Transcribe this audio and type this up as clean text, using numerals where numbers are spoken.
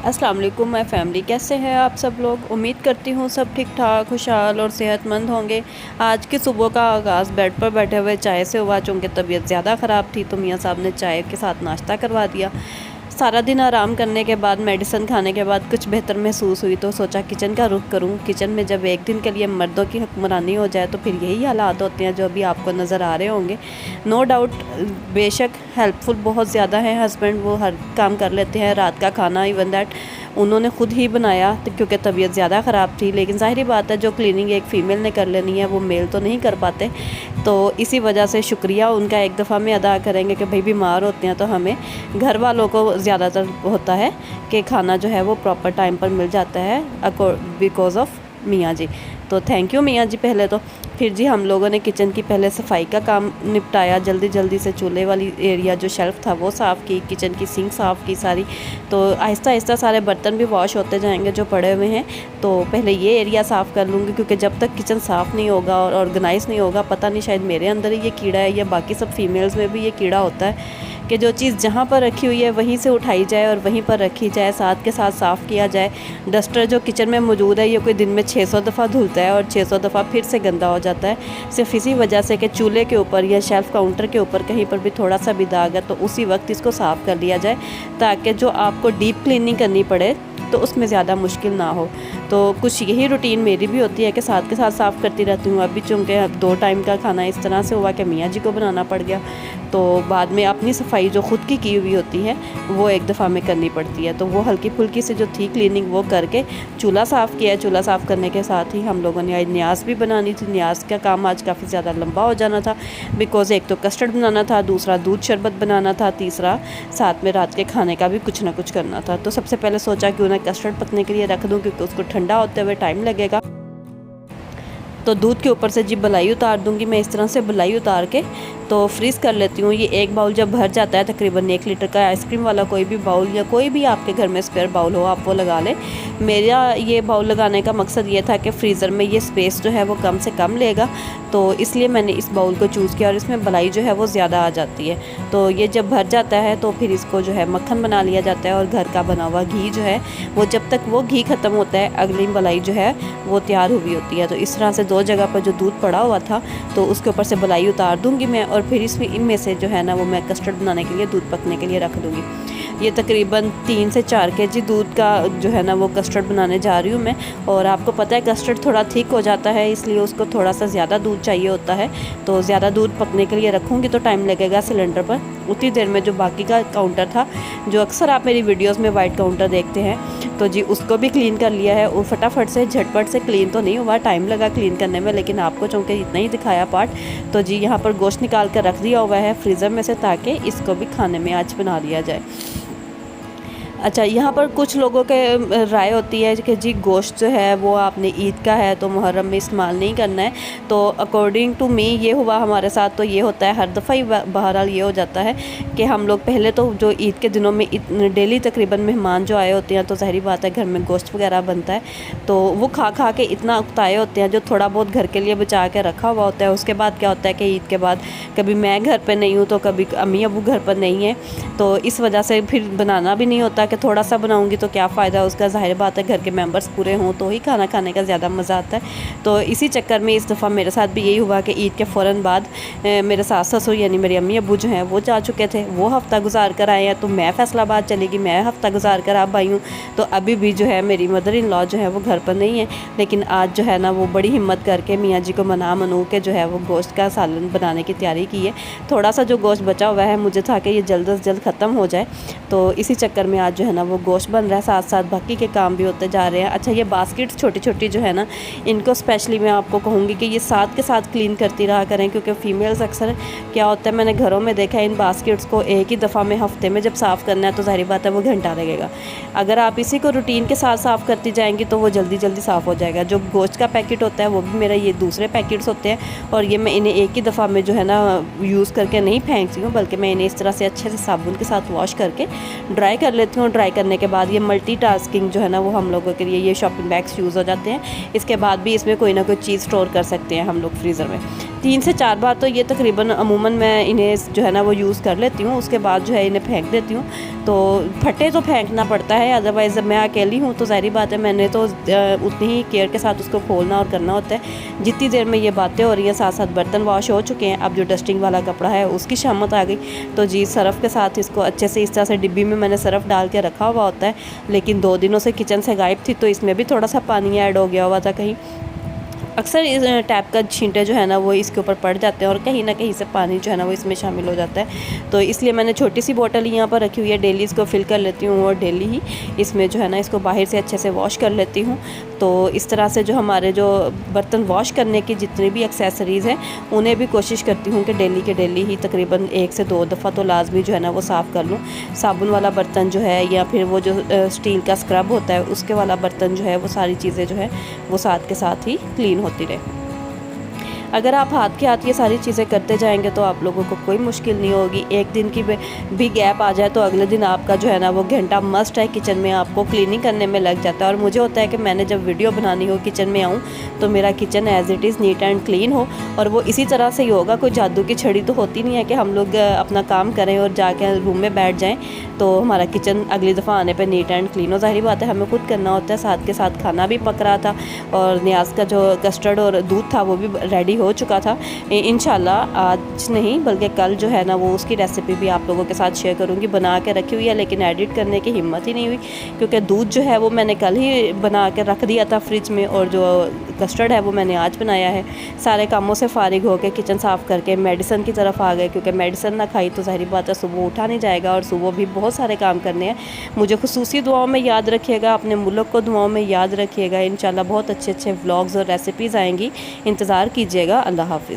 अस्सलाम वालेकुम my family, कैसे हैं आप सब लोग। उम्मीद करती हूँ सब ठीक ठाक, खुशहाल और सेहतमंद होंगे। आज की सुबह का आगाज़ बेड पर बैठे हुए चाय से हुआ। चूँकि तबीयत ज़्यादा ख़राब थी तो मियाँ साहब ने चाय के साथ नाश्ता करवा दिया। सारा दिन आराम करने के बाद, मेडिसिन खाने के बाद कुछ बेहतर महसूस हुई तो सोचा किचन का रुख करूं। किचन में जब एक दिन के लिए मर्दों की हुक्मरानी हो जाए तो फिर यही हालात होते हैं जो अभी आपको नज़र आ रहे होंगे। नो डाउट, बेशक हेल्पफुल बहुत ज़्यादा है हस्बैंड, वो हर काम कर लेते हैं। रात का खाना इवन दैट उन्होंने खुद ही बनाया तो क्योंकि तबीयत ज़्यादा ख़राब थी। लेकिन ज़ाहिर बात है जो क्लीनिंग एक फ़ीमेल ने कर लेनी है वो मेल तो नहीं कर पाते। तो इसी वजह से शुक्रिया उनका एक दफ़ा में अदा करेंगे कि भाई बीमार होते हैं तो हमें घर वालों को ज़्यादातर होता है कि खाना जो है वो प्रॉपर टाइम पर मिल जाता है बिकॉज़ ऑफ मियाँ जी। तो थैंक यू मियाँ जी पहले तो। फिर जी हम लोगों ने किचन की पहले सफाई का काम निपटाया, जल्दी जल्दी से चूल्हे वाली एरिया जो शेल्फ़ था वो साफ़ की, किचन की सिंक साफ़ की सारी। तो आहिस्ता आहिस्ता सारे बर्तन भी वॉश होते जाएंगे जो पड़े हुए हैं। तो पहले ये एरिया साफ़ कर लूँगी क्योंकि जब तक किचन साफ़ नहीं होगा और ऑर्गेनाइज़ नहीं होगा, पता नहीं शायद मेरे अंदर ही ये कीड़ा है या बाकी सब फीमेल्स में भी ये कीड़ा होता है कि जो चीज़ जहाँ पर रखी हुई है वहीं से उठाई जाए और वहीं पर रखी जाए, साथ के साथ साफ़ किया जाए। डस्टर जो किचन में मौजूद है ये कोई दिन में 600 दफ़ा धुलता है और 600 दफ़ा फिर से गंदा हो जाता है, सिर्फ इसी वजह से कि चूल्हे के ऊपर या शेल्फ़ काउंटर के ऊपर कहीं पर भी थोड़ा सा भी दाग है तो उसी वक्त इसको साफ़ कर लिया जाए, ताकि जो आपको डीप क्लीनिंग करनी पड़े तो उसमें ज़्यादा मुश्किल ना हो। तो कुछ यही रूटीन मेरी भी होती है कि साथ के साथ साफ़ करती रहती हूँ। अभी चूँकि अब 2 टाइम का खाना इस तरह से हुआ कि मियाँ जी को बनाना पड़ गया, तो बाद में अपनी सफाई जो ख़ुद की हुई होती है वो एक दफ़ा में करनी पड़ती है। तो वो हल्की फुल्की से जो थी क्लीनिंग वो करके चूल्हा साफ़ किया। चूल्हा साफ़ करने के साथ ही हम लोगों ने आज न्याज़ भी बनानी थी। न्याज़ का काम आज काफ़ी ज़्यादा लंबा हो जाना था बिकॉज़ एक तो कस्टर्ड बनाना था, दूसरा दूध शरबत बनाना था, तीसरा साथ में रात के खाने का भी कुछ ना कुछ करना था। तो सबसे पहले सोचा क्यों ना कस्टर्ड पकने के लिए रख दूँ क्योंकि उसको ठंडा होते हुए टाइम लगेगा। तो दूध के ऊपर से जी बलाई उतार दूंगी मैं। इस तरह से बलाई उतार के तो फ्रीज़ कर लेती हूँ। ये एक बाउल जब भर जाता है, तकरीबन 1 लीटर का आइसक्रीम वाला कोई भी बाउल या कोई भी आपके घर में स्पेयर बाउल हो आप वो लगा लें। मेरा ये बाउल लगाने का मकसद ये था कि फ्रीज़र में ये स्पेस जो है वो कम से कम लेगा, तो इसलिए मैंने इस बाउल को चूज़ किया और इसमें बलाई जो है वो ज़्यादा आ जाती है। तो ये जब भर जाता है तो फिर इसको जो है मक्खन बना लिया जाता है और घर का बना हुआ घी जो है वो जब तक वो घी ख़त्म होता है अगली बलाई जो है वो तैयार हुई होती है। तो इस तरह से 2 जगह पर जो दूध पड़ा हुआ था तो उसके ऊपर से बलाई उतार दूंगी मैं और फिर इनमें से जो है ना वो मैं कस्टर्ड बनाने के लिए दूध पकने के लिए रख दूंगी। ये तकरीबन 3 से 4 केजी दूध का जो है ना वो कस्टर्ड बनाने जा रही हूँ मैं। और आपको पता है कस्टर्ड थोड़ा थिक हो जाता है, इसलिए उसको थोड़ा सा ज़्यादा दूध चाहिए होता है। तो ज़्यादा दूध पकने के लिए रखूँगी तो टाइम लगेगा सिलेंडर पर। उतनी देर में जो बाकी का काउंटर था, जो अक्सर आप मेरी वीडियोज़ में वाइट काउंटर देखते हैं, तो जी उसको भी क्लीन कर लिया है। वो फटाफट से झटपट से क्लीन तो नहीं हुआ, टाइम लगा क्लीन करने में, लेकिन आपको चूँकि इतना ही दिखाया पार्ट। तो जी यहाँ पर गोश्त निकाल कर रख दिया हुआ है फ्रीज़र में से ताकि इसको भी खाने में आज बना लिया जाए। अच्छा, यहाँ पर कुछ लोगों के राय होती है कि जी गोश्त जो है वो आपने ईद का है तो मुहर्रम में इस्तेमाल नहीं करना है। तो अकॉर्डिंग टू मी ये हुआ हमारे साथ। तो ये होता है हर दफ़ा ही बहरहाल ये हो जाता है कि हम लोग पहले तो जो ईद के दिनों में डेली तकरीबन मेहमान जो आए होते हैं तो ज़ाहिर बात है घर में गोश्त वगैरह बनता है, तो वो खा खा के इतना उकताए होते हैं जो थोड़ा बहुत घर के लिए बचा के रखा हुआ होता है। उसके बाद क्या होता है कि ईद के बाद कभी मैं घर पर नहीं हूँ तो कभी अम्मी अबू घर पर नहीं है, तो इस वजह से फिर बनाना भी नहीं होता कि थोड़ा सा बनाऊंगी तो क्या फ़ायदा उसका। ज़ाहिर बात है घर के मेंबर्स पूरे हों तो ही खाना खाने का ज़्यादा मज़ा आता है। तो इसी चक्कर में इस दफ़ा मेरे साथ भी यही हुआ कि ईद के फ़ौरन बाद मेरे सास ससुर यानी मेरे अम्मी अब्बू जो हैं वो जा चुके थे, वो हफ़्ता गुजार कर आए हैं। तो मैं फैसलाबाद चली गई, मैं हफ़्ता गुजार कर अब आई हूँ। तो अभी भी जो है मेरी मदर इन लॉ जो है वो घर पर नहीं है, लेकिन आज जो है ना वो बड़ी हिम्मत करके मियाँ जी को मनू के जो है वो गोश्त का सालन बनाने की तैयारी की है। थोड़ा सा जो गोश्त बचा हुआ है मुझे था कि ये जल्द अज जल्द ख़त्म हो जाए, तो इसी चक्कर में आज जो है ना वो गोश्त बन रहा है, साथ साथ बाकी के काम भी होते जा रहे हैं। अच्छा, ये बास्केट्स छोटी छोटी जो है ना इनको स्पेशली मैं आपको कहूँगी कि ये साथ के साथ क्लीन करती रहा करें, क्योंकि फ़ीमेल्स अक्सर क्या होता है मैंने घरों में देखा है इन बास्केट्स को एक ही दफ़ा में हफ्ते में जब साफ़ करना है तो ज़ाहिर बात है वो घंटा लगेगा। अगर आप इसी को रूटीन के साथ साफ़ करती जाएंगी तो वो जल्दी जल्दी साफ़ हो जाएगा। जो गोश्त का पैकेट होता है वो भी मेरा ये दूसरे पैकेट्स होते हैं और ये मैं इन्हें एक ही दफ़ा में जो है ना यूज़ करके नहीं फेंकती हूँ, बल्कि मैं इन्हें इस तरह से अच्छे से साबुन के साथ वॉश करके ड्राई कर लेती हूँ। ड्राई करने के बाद ये मल्टीटास्किंग जो है ना वो हम लोगों के लिए ये शॉपिंग बैग्स यूज़ हो जाते हैं। इसके बाद भी इसमें कोई ना कोई चीज़ स्टोर कर सकते हैं हम लोग फ्रीज़र में। 3 से 4 बार तो ये तकरीबन अमूमन मैं इन्हें जो है ना वो यूज़ कर लेती हूँ। उसके बाद जो है इन्हें फेंक देती हूँ। तो फटे तो फेंकना पड़ता है, अदरवाइज़ जब मैं अकेली हूँ तो ज़ाहिर बात है मैंने तो उतनी ही केयर के साथ उसको खोलना और करना होता है। जितनी देर में ये बातें हो रही हैं साथ साथ बर्तन वॉश हो चुके हैं। अब जो डस्टिंग वाला कपड़ा है उसकी शामत आ गई, तो जी सर्फ़ के साथ इसको अच्छे से इस तरह से डिब्बी में मैंने सर्फ़ डाल के रखा हुआ होता है। लेकिन 2 दिनों से किचन से गायब थी तो इसमें भी थोड़ा सा पानी ऐड हो गया हुआ था कहीं। अक्सर इस टैप का छींटे जो है ना वो इसके ऊपर पड़ जाते हैं और कहीं ना कहीं से पानी जो है ना वो इसमें शामिल हो जाता है। तो इसलिए मैंने छोटी सी बोतल यहाँ पर रखी हुई है, डेली इसको फिल कर लेती हूँ और डेली ही इसमें जो है ना इसको बाहर से अच्छे से वॉश कर लेती हूँ। तो इस तरह से जो हमारे जो बर्तन वॉश करने की जितनी भी एक्सेसरीज़ हैं उन्हें भी कोशिश करती हूँ कि डेली के डेली ही तकरीबन 1 से 2 दफ़ा तो लाजमी जो है ना वो साफ़ कर लूँ। साबुन वाला बर्तन जो है या फिर वो जो स्टील का स्क्रब होता है उसके वाला बर्तन जो है वो सारी चीज़ें जो है वो साथ के साथ ही क्लीन होती रहे। अगर आप हाथ के हाथ ये सारी चीज़ें करते जाएंगे तो आप लोगों को कोई मुश्किल नहीं होगी। एक दिन की भी गैप आ जाए तो अगले दिन आपका जो है ना वो घंटा मस्ट है किचन में आपको क्लीनिंग करने में लग जाता है। और मुझे होता है कि मैंने जब वीडियो बनानी हो किचन में आऊँ तो मेरा kitchen as it is neat and clean हो, और वो इसी तरह से ही होगा। कोई जादू की छड़ी तो होती नहीं है कि हम लोग अपना काम करें और जाके रूम में बैठ जाएँ तो हमारा किचन अगली दफ़ा आने पर नीट एंड क्लीन हो। ज़ाहिर बात है हमें खुद करना होता है। साथ के साथ खाना भी पक रहा था और न्याज का जो कस्टर्ड और दूध था वो भी रेडी हो चुका था। इंशाल्लाह आज नहीं बल्कि कल जो है ना वो उसकी रेसिपी भी आप लोगों के साथ शेयर करूंगी। बना के रखी हुई है लेकिन एडिट करने की हिम्मत ही नहीं हुई, क्योंकि दूध जो है वो मैंने कल ही बना के रख दिया था फ्रिज में और जो कस्टर्ड है वो मैंने आज बनाया है। सारे कामों से फारिग होकर किचन साफ़ करके मेडिसिन की तरफ आ गए, क्योंकि मेडिसिन ना खाई तो ज़ाहिर बात है सुबह उठा नहीं जाएगा और सुबह भी बहुत सारे काम करने हैं। मुझे खुसूसी दुआओं में याद रखिएगा, अपने मुल्क को दुआओं में याद रखिएगा। इंशाल्लाह बहुत अच्छे अच्छे व्लॉग्स और रेसिपीज़ आएंगी, इंतज़ार कीजिएगा। अल्लाह हाफ़िज़।